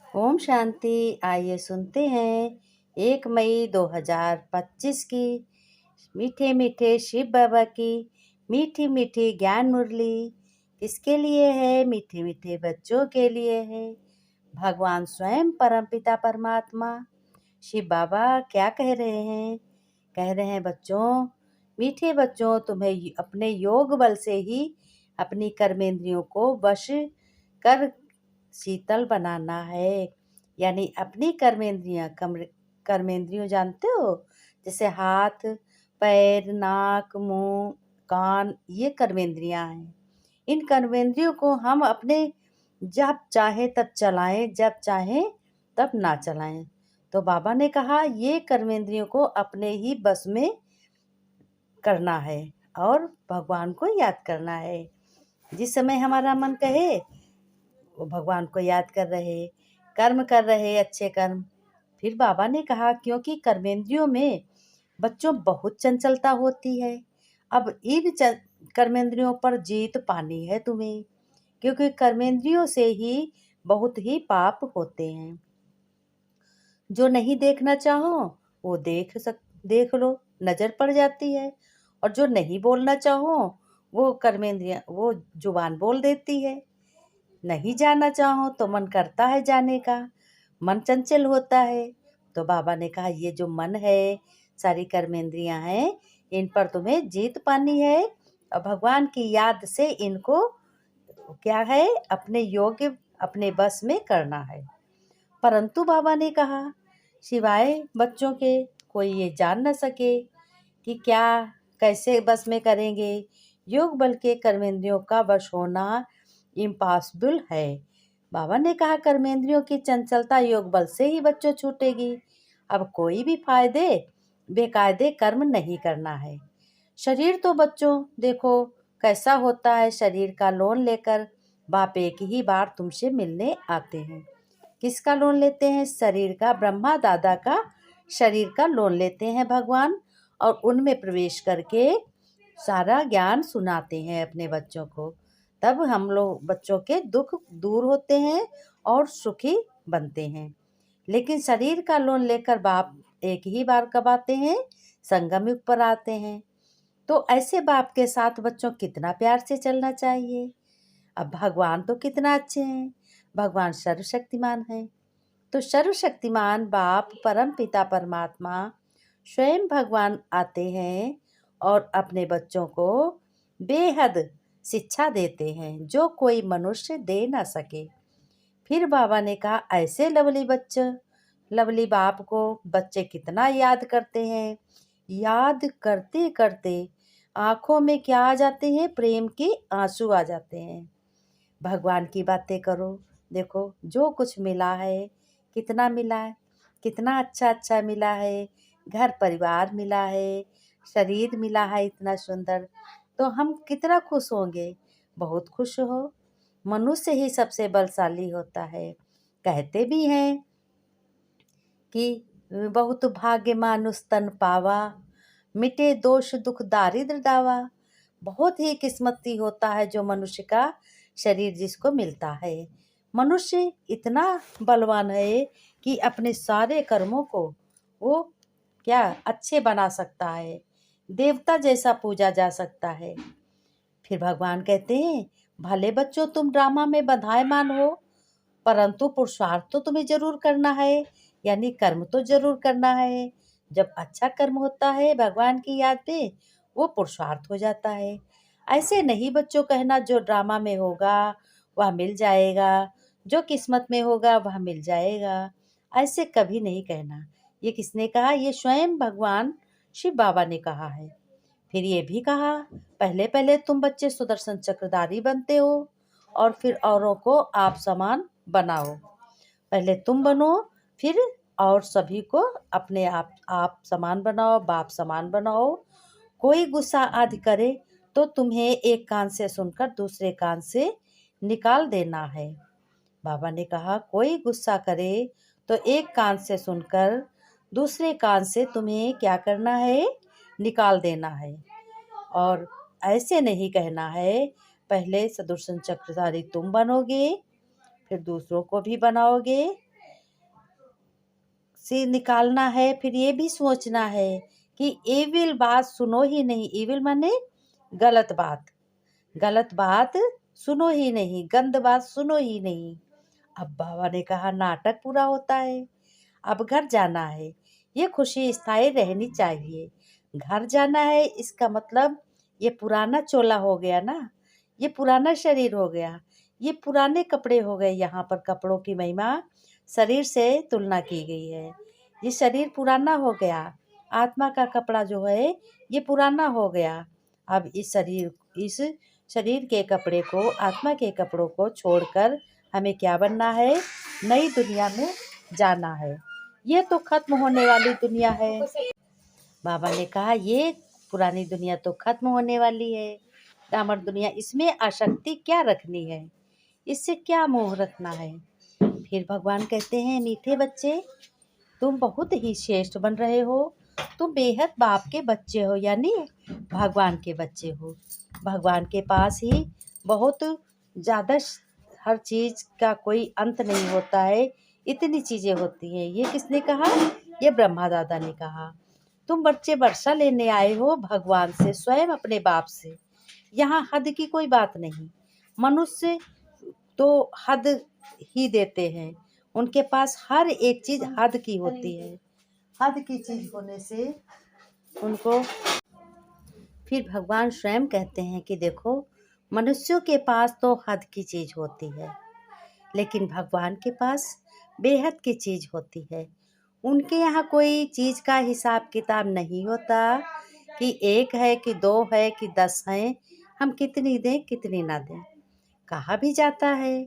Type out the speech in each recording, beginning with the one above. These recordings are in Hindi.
ओम शांति। आइए सुनते हैं 1 मई 2025 की मीठे मीठे शिव बाबा की मीठी मीठी ज्ञान मुरली। किसके लिए है? मीठे मीठे बच्चों के लिए है। भगवान स्वयं परमपिता परमात्मा शिव बाबा क्या कह रहे हैं? कह रहे हैं, बच्चों, मीठे बच्चों, तुम्हें अपने योग बल से ही अपनी कर्मेंद्रियों को वश कर शीतल बनाना है। यानी अपनी कर्मेंद्रियों जानते हो? जैसे हाथ, पैर, नाक, मुंह, कान, ये कर्मेंद्रियां हैं। इन कर्मेंद्रियों को हम अपने जब चाहे तब चलाएं, जब चाहे तब ना चलाएं। तो बाबा ने कहा ये कर्मेंद्रियों को अपने ही बस में करना है और भगवान को याद करना है। जिस समय हमारा मन कहे वो भगवान को याद कर रहे, कर्म कर रहे, अच्छे कर्म। फिर बाबा ने कहा क्योंकि कर्मेंद्रियों में बच्चों बहुत चंचलता होती है। अब इन कर्मेंद्रियों पर जीत पानी है तुम्हें, क्योंकि कर्मेंद्रियों से ही बहुत ही पाप होते हैं। जो नहीं देखना चाहो वो देख लो, नजर पड़ जाती है। और जो नहीं बोलना चाहो वो कर्मेंद्रियां, वो जुबान बोल देती है। नहीं जाना चाहो तो मन करता है जाने का, मन चंचल होता है। तो बाबा ने कहा ये जो मन है, सारी कर्मेंद्रियां हैं, इन पर तुम्हें जीत पानी है और भगवान की याद से इनको क्या है, अपने योग्य, अपने बस में करना है। परंतु बाबा ने कहा सिवाय बच्चों के कोई ये जान न सके कि क्या कैसे बस में करेंगे। योग बल के कर्मेंद्रियों का वश होना इम्पॉसिबल है। बाबा ने कहा कर्मेंद्रियों की चंचलता योग बल से ही बच्चों छूटेगी। अब कोई भी फायदे बेकायदे कर्म नहीं करना है। शरीर तो बच्चों देखो कैसा होता है। शरीर का लोन लेकर बाप एक ही बार तुमसे मिलने आते हैं। किसका लोन लेते हैं? शरीर का, ब्रह्मा दादा का शरीर का लोन लेते हैं भगवान, और उनमें प्रवेश करके सारा ज्ञान सुनाते हैं अपने बच्चों को। तब हम लोग बच्चों के दुख दूर होते हैं और सुखी बनते हैं। लेकिन शरीर का लोन लेकर बाप एक ही बार कब आते हैं? संगम युग पर आते हैं। तो ऐसे बाप के साथ बच्चों कितना प्यार से चलना चाहिए। अब भगवान तो कितना अच्छे हैं, भगवान सर्वशक्तिमान है। तो सर्वशक्तिमान बाप परम पिता परमात्मा स्वयं भगवान आते हैं और अपने बच्चों को बेहद शिक्षा देते हैं जो कोई मनुष्य दे ना सके। फिर बाबा ने कहा ऐसे लवली बाप को बच्चे कितना याद करते हैं। याद करते करते आंखों में क्या आ जाते हैं? प्रेम के आंसू आ जाते हैं। भगवान की बातें करो, देखो जो कुछ मिला है, कितना मिला है, कितना अच्छा अच्छा मिला है। घर परिवार मिला है, शरीर मिला है इतना सुंदर, तो हम कितना खुश होंगे। बहुत खुश हो। मनुष्य ही सबसे बलशाली होता है। कहते भी हैं कि बहुत भाग्य मानुष तन पावा, मिटे दोष दुख दारिद्र दावा। बहुत ही किस्मती होता है जो मनुष्य का शरीर जिसको मिलता है। मनुष्य इतना बलवान है कि अपने सारे कर्मों को वो क्या अच्छे बना सकता है, देवता जैसा पूजा जा सकता है। फिर भगवान कहते हैं भले बच्चों तुम ड्रामा में बंधाएमान हो, परंतु पुरुषार्थ तो तुम्हें जरूर करना है, यानी कर्म तो जरूर करना है। जब अच्छा कर्म होता है भगवान की याद में, वो पुरुषार्थ हो जाता है। ऐसे नहीं बच्चों कहना जो ड्रामा में होगा वह मिल जाएगा, जो किस्मत में होगा वह मिल जाएगा। ऐसे कभी नहीं कहना। ये किसने कहा? ये स्वयं भगवान शिव बाबा ने कहा है। फिर ये भी कहा पहले पहले तुम बच्चे सुदर्शन चक्रधारी बनते हो और फिर औरों को आप समान बनाओ। पहले तुम बनो, फिर और सभी को अपने आप समान बनाओ, बाप समान बनाओ। कोई गुस्सा आदि करे तो तुम्हें एक कान से सुनकर दूसरे कान से निकाल देना है। बाबा ने कहा कोई गुस्सा करे तो एक कान से सुनकर दूसरे कान से तुम्हें क्या करना है? निकाल देना है। और ऐसे नहीं कहना है पहले सुदर्शन चक्रधारी तुम बनोगे, फिर दूसरों को भी बनाओगे, से निकालना है, फिर ये भी सोचना है कि एविल बात सुनो ही नहीं। एविल माने गलत बात, गलत बात सुनो ही नहीं, गंद बात सुनो ही नहीं। अब बाबा ने कहा नाटक पूरा होता है, अब घर जाना है। ये खुशी स्थायी रहनी चाहिए। घर जाना है इसका मतलब ये पुराना चोला हो गया ना, ये पुराना शरीर हो गया, ये पुराने कपड़े हो गए। यहाँ पर कपड़ों की महिमा शरीर से तुलना की गई है। ये शरीर पुराना हो गया, आत्मा का कपड़ा जो है ये पुराना हो गया। अब इस शरीर के कपड़े को, आत्मा के कपड़ों को छोड़कर हमें क्या बनना है? नई दुनिया में जाना है। ये तो खत्म होने वाली दुनिया है। बाबा ने कहा ये पुरानी दुनिया तो खत्म होने वाली है, डामर दुनिया, इसमें आसक्ति क्या रखनी है, इससे क्या मोह रखना है। फिर भगवान कहते हैं मीठे बच्चे, तुम बहुत ही श्रेष्ठ बन रहे हो। तुम बेहद बाप के बच्चे हो, यानी भगवान के बच्चे हो। भगवान के पास ही बहुत ज़्यादा हर चीज़ का कोई अंत नहीं होता है, इतनी चीज़ें होती हैं। ये किसने कहा? ये ब्रह्मा दादा ने कहा। तुम बच्चे वर्षा लेने आए हो भगवान से, स्वयं अपने बाप से। यहाँ हद की कोई बात नहीं। मनुष्य तो हद ही देते हैं, उनके पास हर एक चीज़ हद की होती है। हद की चीज़ होने से उनको फिर भगवान स्वयं कहते हैं कि देखो, मनुष्यों के पास तो हद की चीज़ होती है, लेकिन भगवान के पास बेहद की चीज़ होती है। उनके यहाँ कोई चीज़ का हिसाब किताब नहीं होता कि 1 है कि 2 है कि 10 है, हम कितनी दें कितनी ना दें। कहा भी जाता है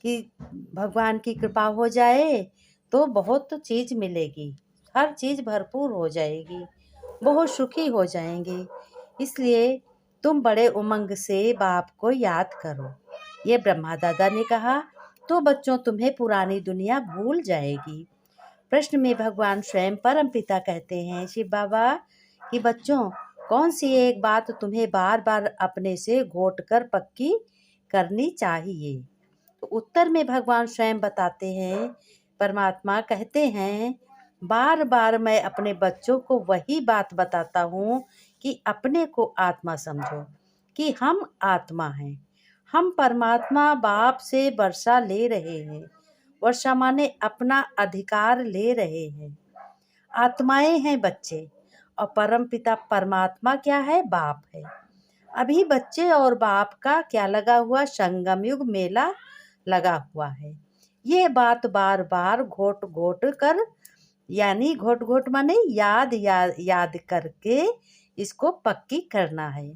कि भगवान की कृपा हो जाए तो बहुत चीज़ मिलेगी, हर चीज़ भरपूर हो जाएगी, बहुत सुखी हो जाएंगे। इसलिए तुम बड़े उमंग से बाप को याद करो। ये ब्रह्मा दादा ने कहा तो बच्चों तुम्हें पुरानी दुनिया भूल जाएगी। प्रश्न में भगवान स्वयं परम पिता कहते हैं शिव बाबा कि बच्चों, कौन सी एक बात तुम्हें बार बार अपने से घोट कर पक्की करनी चाहिए? तो उत्तर में भगवान स्वयं बताते हैं, परमात्मा कहते हैं बार बार मैं अपने बच्चों को वही बात बताता हूँ कि अपने को आत्मा समझो, कि हम आत्मा हैं, हम परमात्मा बाप से वर्षा ले रहे हैं। वर्षा माने अपना अधिकार ले रहे हैं। आत्माएं हैं बच्चे, और परम पिता परमात्मा क्या है? बाप है। अभी बच्चे और बाप का क्या लगा हुआ? संगम युग मेला लगा हुआ है। ये बात बार बार घोट घोट कर, यानी घोट घोट माने याद करके इसको पक्की करना है।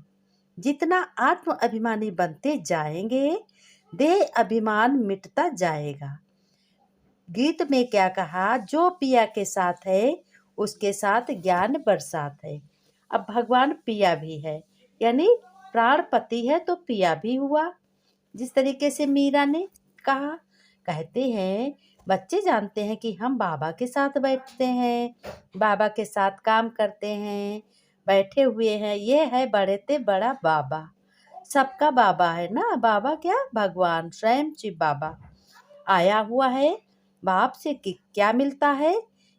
जितना आत्म अभिमानी बनते जाएंगे, देह अभिमान मिटता जाएगा। गीत में क्या कहा? जो पिया के साथ है उसके साथ ज्ञान बरसात है। अब भगवान पिया भी है, यानी प्राणपति है तो पिया भी हुआ। जिस तरीके से मीरा ने कहा, कहते हैं बच्चे जानते हैं कि हम बाबा के साथ बैठते हैं, बाबा के साथ काम करते हैं, बैठे हुए हैं। ये है बड़े ते बड़ा बाबा, सबका बाबा है ना। बाबा क्या? भगवान स्वयं शिव बाबा आया हुआ है। बाप से क्या मिलता है?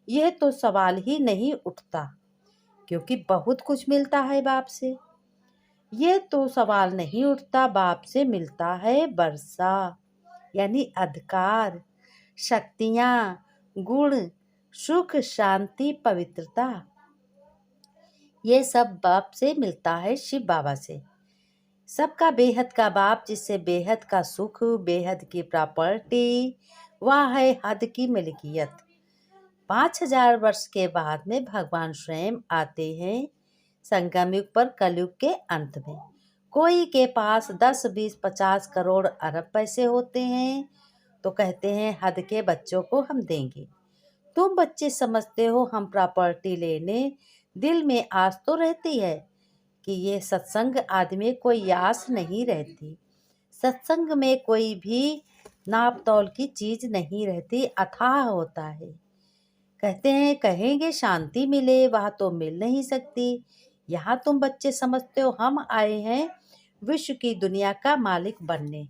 यह तो सवाल ही नहीं उठता, क्योंकि बहुत कुछ मिलता है बाप से। ये तो सवाल नहीं उठता। बाप से मिलता है वर्षा, यानी अधिकार, शक्तियाँ, गुण, सुख, शांति, पवित्रता। ये सब बाप से मिलता है, शिव बाबा से। सबका बेहद का बाप, जिससे बेहद का सुख, बेहद की प्रॉपर्टी, वह है हद की मिल्कियत। 5000 वर्ष के बाद में भगवान स्वयं आते हैं संगम युग पर, कलयुग के अंत में। कोई के पास 10, 20, 50 करोड़ अरब पैसे होते हैं तो कहते हैं हद के बच्चों को हम देंगे। तुम बच्चे समझते हो हम प्रॉपर्टी लेने, दिल में आस तो रहती है कि ये सत्संग आदमी कोई आस नहीं रहती। सत्संग में कोई भी नाप तौल की चीज़ नहीं रहती, अथाह होता है। कहते हैं कहेंगे शांति मिले, वह तो मिल नहीं सकती। यहाँ तुम बच्चे समझते हो हम आए हैं विश्व की दुनिया का मालिक बनने।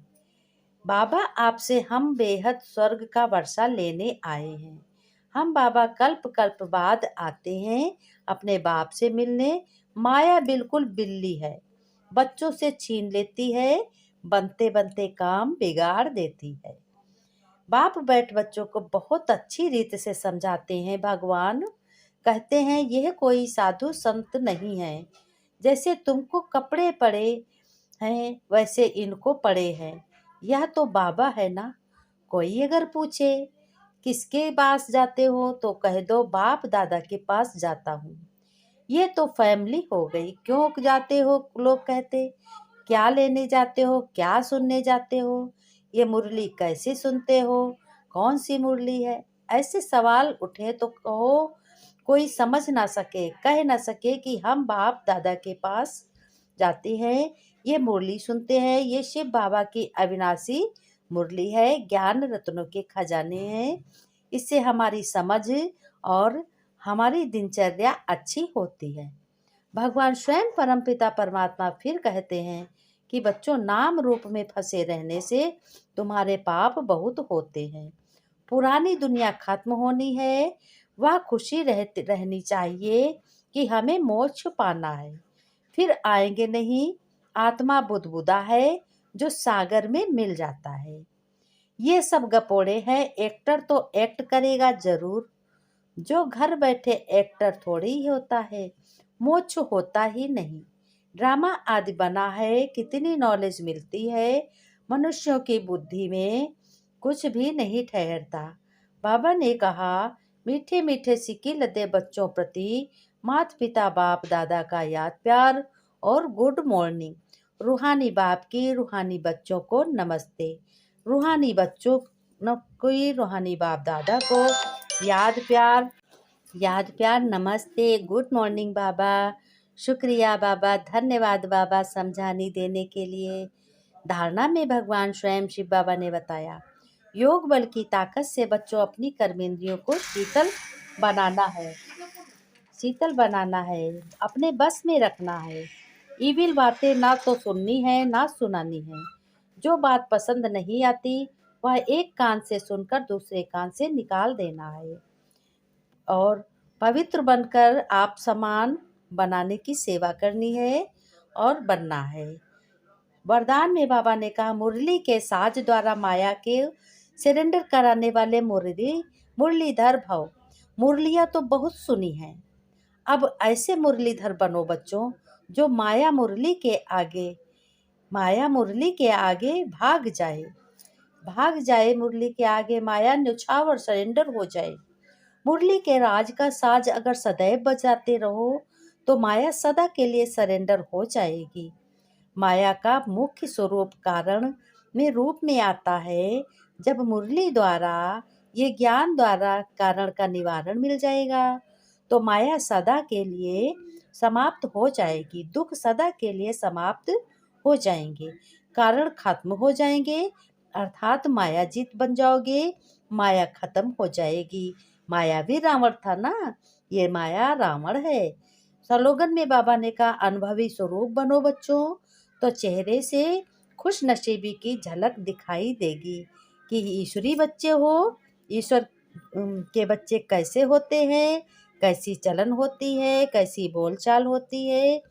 बाबा आपसे हम बेहद स्वर्ग का वर्षा लेने आए हैं। हम बाबा कल्प कल्प बाद आते हैं अपने बाप से मिलने। माया बिल्कुल बिल्ली है, बच्चों से छीन लेती है, बनते बनते काम बिगाड़ देती है। बाप बैठ बच्चों को बहुत अच्छी रीत से समझाते हैं। भगवान कहते हैं यह कोई साधु संत नहीं है, जैसे तुमको कपड़े पड़े हैं वैसे इनको पड़े हैं। यह तो बाबा है ना। कोई अगर पूछे किसके पास जाते हो तो कह दो बाप दादा के पास जाता हूँ। ये तो फैमिली हो गई, क्यों जाते हो लोग कहते, क्या लेने जाते हो, क्या सुनने जाते हो, ये मुरली कैसे सुनते हो, कौन सी मुरली है। ऐसे सवाल उठे तो कहो कोई समझ ना सके, कह ना सके कि हम बाप दादा के पास जाते हैं, ये मुरली सुनते हैं। ये शिव बाबा की अविनाशी मुरली है, ज्ञान रत्नों के खजाने हैं। इससे हमारी समझ और हमारी दिनचर्या अच्छी होती है। भगवान स्वयं परमपिता परमात्मा फिर कहते हैं कि बच्चों नाम रूप में फंसे रहने से तुम्हारे पाप बहुत होते हैं। पुरानी दुनिया खत्म होनी है, वह खुशी रहनी चाहिए कि हमें मोक्ष पाना है, फिर आएंगे नहीं। आत्मा बुदबुदा है जो सागर में मिल जाता है। ये सब गपोड़े हैं, एक्टर तो एक्ट करेगा जरूर। जो घर बैठे एक्टर थोड़ी ही होता है, मोक्ष होता ही नहीं। ड्रामा आदि बना है, कितनी नॉलेज मिलती है, मनुष्यों की बुद्धि में कुछ भी नहीं ठहरता। बाबा ने कहा मीठे मीठे सिक्के लदे बच्चों प्रति माता पिता बाप दादा का याद प्यार और गुड मॉर्निंग। रूहानी बाप की रूहानी बच्चों को नमस्ते। रूहानी बच्चों की रूहानी बाप दादा को याद प्यार नमस्ते, गुड मॉर्निंग बाबा। शुक्रिया बाबा, धन्यवाद बाबा समझाने देने के लिए। धारणा में भगवान स्वयं शिव बाबा ने बताया योग बल की ताकत से बच्चों अपनी कर्मेंद्रियों को शीतल बनाना है, अपने बस में रखना है। ईविल बातें ना तो सुननी है ना सुनानी है। जो बात पसंद नहीं आती वह एक कान से सुनकर दूसरे कान से निकाल देना है और पवित्र बनकर आप समान बनाने की सेवा करनी है और बनना है। वरदान में बाबा ने कहा मुरली के साज द्वारा माया के सरेंडर कराने वाले मुरलीधर भव। मुरलियाँ तो बहुत सुनी हैं, अब ऐसे मुरलीधर बनो बच्चों जो माया मुरली के आगे भाग जाए मुरली के आगे माया न्यौछावर सरेंडर हो जाए। मुरली के राज का साज अगर सदैव बजाते रहो तो माया सदा के लिए सरेंडर हो जाएगी। माया का मुख्य स्वरूप कारण में रूप में आता है। जब मुरली द्वारा ये ज्ञान द्वारा कारण का निवारण मिल जाएगा तो माया सदा के लिए समाप्त हो जाएगी, दुख सदा के लिए समाप्त हो जाएंगे, कारण खत्म हो जाएंगे, अर्थात माया जीत बन जाओगे, माया खत्म हो जाएगी। माया भी रावण था ना, ये माया रावण है। स्लोगन में बाबा ने कहा अनुभवी स्वरूप बनो बच्चों तो चेहरे से खुश नसीबी की झलक दिखाई देगी कि ईश्वरी बच्चे हो। ईश्वर के बच्चे कैसे होते हैं, कैसी चलन होती है, कैसी बोलचाल होती है,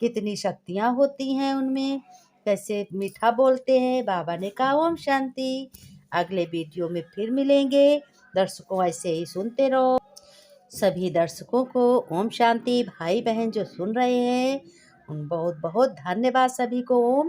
कितनी शक्तियाँ होती हैं उनमें, कैसे मीठा बोलते हैं। बाबा ने कहा ओम शांति। अगले वीडियो में फिर मिलेंगे। दर्शकों ऐसे ही सुनते रहो। सभी दर्शकों को ओम शांति। भाई बहन जो सुन रहे हैं उन बहुत बहुत धन्यवाद सभी को। ओम